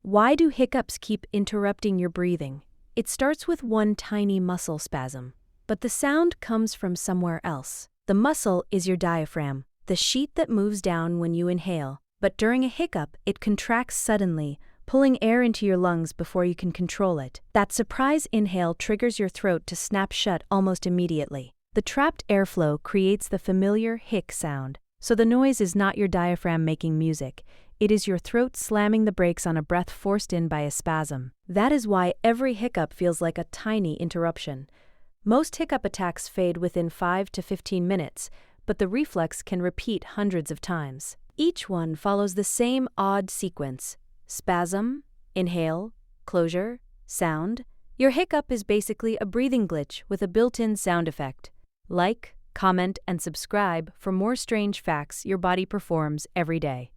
Why do hiccups keep interrupting your breathing? It starts with one tiny muscle spasm, but the sound comes from somewhere else. The muscle is your diaphragm, the sheet that moves down when you inhale, but during a hiccup, it contracts suddenly, pulling air into your lungs before you can control it. That surprise inhale triggers your throat to snap shut almost immediately. The trapped airflow creates the familiar hic sound, so the noise is not your diaphragm making music. It is your throat slamming the brakes on a breath forced in by a spasm. That is why every hiccup feels like a tiny interruption. Most hiccup attacks fade within 5 to 15 minutes, but the reflex can repeat hundreds of times. Each one follows the same odd sequence: spasm, inhale, closure, sound. Your hiccup is basically a breathing glitch with a built-in sound effect. Like, comment, and subscribe for more strange facts your body performs every day.